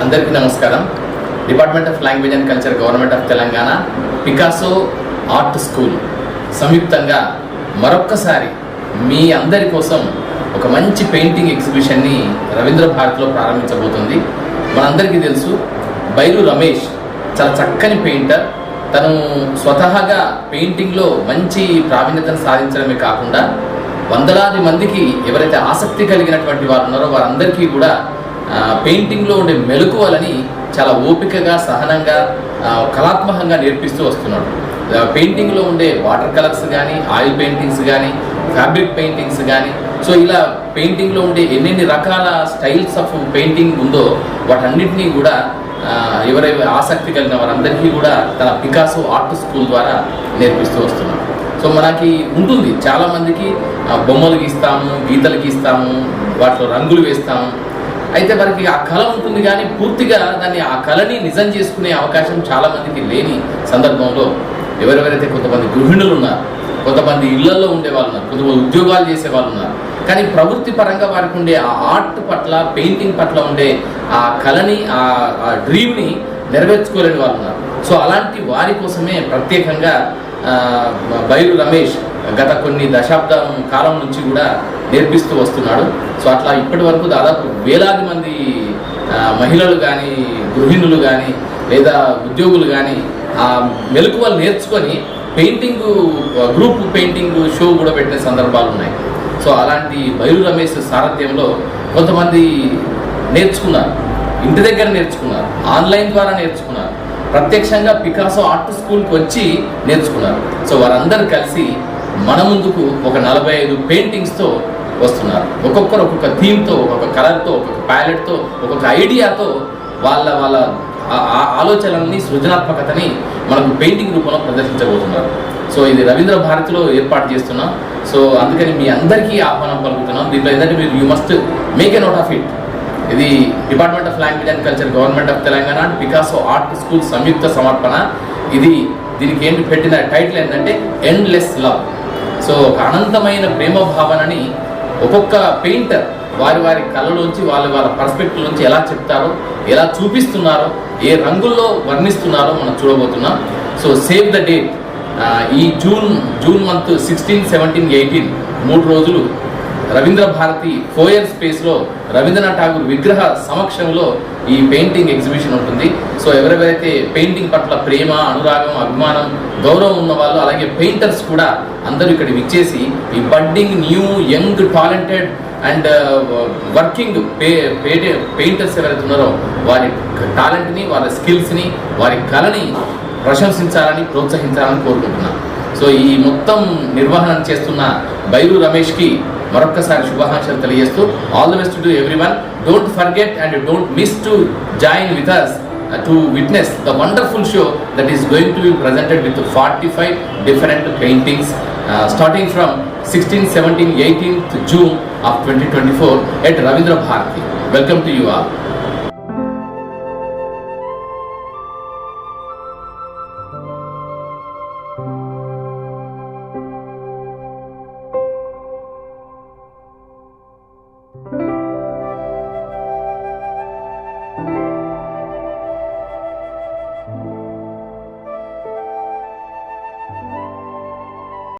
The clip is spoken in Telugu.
అందరికీ నమస్కారం. Department of language and culture, government of Telangana, Picasso art school సంయుక్తంగా మరొక్కసారి మీ అందరి కోసం ఒక మంచి పెయింటింగ్ ఎగ్జిబిషన్ని రవీంద్ర భారతిలో ప్రారంభించబోతుంది. మనందరికీ తెలుసు, బైరు రమేష్ చాలా చక్కని పెయింటర్. తను స్వతహాగా పెయింటింగ్లో మంచి ప్రావీణ్యతను సాధించడమే కాకుండా వందలాది మందికి ఎవరైతే ఆసక్తి కలిగినటువంటి వారు ఉన్నారో వారందరికీ కూడా పెయింటింగ్లో ఉండే మెలకువలని చాలా ఓపికగా, సహనంగా, కళాత్మకంగా నేర్పిస్తూ వస్తున్నాడు. పెయింటింగ్లో ఉండే వాటర్ కలర్స్ కానీ, ఆయిల్ పెయింటింగ్స్ కానీ, ఫ్యాబ్రిక్ పెయింటింగ్స్ కానీ, సో ఇలా పెయింటింగ్లో ఉండే ఎన్నెన్ని రకాల స్టైల్స్ ఆఫ్ పెయింటింగ్ ఉందో వాటన్నిటినీ కూడా ఎవరైతే ఆసక్తి కలిగిన వారందరికీ కూడా తన పికాసో ఆర్ట్ స్కూల్ ద్వారా నేర్పిస్తూ వస్తున్నాడు. సో మనకి ఉంటుంది, చాలామందికి బొమ్మలు గీస్తాము, గీతలు గీస్తాము, వాటిలో రంగులు వేస్తాము. అయితే వారికి ఆ కళ ఉంటుంది కానీ పూర్తిగా ఆ కళని నిజం చేసుకునే అవకాశం చాలామందికి లేని సందర్భంలో ఎవరెవరైతే కొంతమంది గృహిణులు ఉన్నారు, కొంతమంది ఇళ్లలో ఉండే వాళ్ళు ఉన్నారు, కొంతమంది ఉద్యోగాలు చేసే వాళ్ళు ఉన్నారు, కానీ ప్రవృత్తి పరంగా వారికి ఉండే ఆ ఆర్ట్ పట్ల, పెయింటింగ్ పట్ల ఉండే ఆ కళని, ఆ డ్రీమ్ని నెరవేర్చుకోలేని వాళ్ళు ఉన్నారు. సో అలాంటి వారి కోసమే ప్రత్యేకంగా బైరు రమేష్ గత కొన్ని దశాబ్దం కాలం నుంచి కూడా నేర్పిస్తూ వస్తున్నాడు. సో అట్లా ఇప్పటి వరకు దాదాపు వేలాది మంది మహిళలు కానీ, గృహిణులు కానీ, లేదా ఉద్యోగులు కానీ ఆ మెలకువలు నేర్చుకొని గ్రూప్ పెయింటింగ్ షో కూడా పెట్టిన సందర్భాలు ఉన్నాయి. సో అలాంటి బైరు రమేష్ సారథ్యంలో కొంతమంది నేర్చుకున్నారు, ఇంటి దగ్గర నేర్చుకున్నారు, ఆన్లైన్ ద్వారా నేర్చుకున్నారు, ప్రత్యక్షంగా పికాసో ఆర్ట్ స్కూల్కి వచ్చి నేర్చుకున్నారు. సో వారందరూ కలిసి మన ముందుకు ఒక 45 పెయింటింగ్స్తో వస్తున్నారు. ఒక్కొక్కరు ఒక్కొక్క థీమ్తో, ఒక్కొక్క కలర్తో, ఒక్కొక్క ప్యాలెట్తో, ఒక్కొక్క ఐడియాతో వాళ్ళ ఆలోచనల్ని, సృజనాత్మకతని మనకు పెయింటింగ్ రూపంలో ప్రదర్శించబోతున్నారు. సో ఇది రవీంద్ర భారతిలో ఏర్పాటు చేస్తున్నాం. సో అందుకని మీ అందరికీ ఆహ్వానం పలుకుతున్నాం. దీంట్లో ఏంటంటే మీరు you must make a note of it. ఇది department of language and culture, government of Telangana, Picasso art school సంయుక్త సమర్పణ. దీనికి ఏంటి పెట్టిన టైటిల్ ఏంటంటే ఎండ్లెస్ లవ్. సో ఒక అనంతమైన ప్రేమ భావనని ఒక్కొక్క పెయింటర్ వారి కళలోంచి, వాళ్ళ పర్స్పెక్టివ్ నుంచి ఎలా చెప్తారో, ఎలా చూపిస్తున్నారో, ఏ రంగుల్లో వర్ణిస్తున్నారో మనం చూడబోతున్నాం. So save the date. ఈ జూన్ మంత్ 16, 17, 18 3 రోజులు రవీంద్ర భారతి ఫోయర్ స్పేస్లో రవీంద్రనాథ్ ఠాగూర్ విగ్రహ సమక్షంలో ఈ పెయింటింగ్ ఎగ్జిబిషన్ ఉంటుంది. సో ఎవరెవరైతే పెయింటింగ్ పట్ల ప్రేమ, అనురాగం, అభిమానం, గౌరవం ఉన్న వాళ్ళు, అలాగే పెయింటర్స్ కూడా అందరూ ఇక్కడ విచ్చేసి ఈ budding, new, young, talented and working painters ఎవరైతే ఉన్నారో వారి టాలెంట్ని, వారి స్కిల్స్ని, వారి కళని ప్రశంసించాలని, ప్రోత్సహించాలని కోరుకుంటున్నాను. సో ఈ మొత్తం నిర్వహణ చేస్తున్న బైరు రమేష్కి మరొక్కసారి శుభాకాంక్షలు తెలియజేస్తూ all the best to everyone. Don't forget and don't miss to join with us to witness the wonderful show that is going to be presented with 45 different paintings starting from 16, 17, 18th June of 2024 at Ravindra Bharati. Welcome to you all.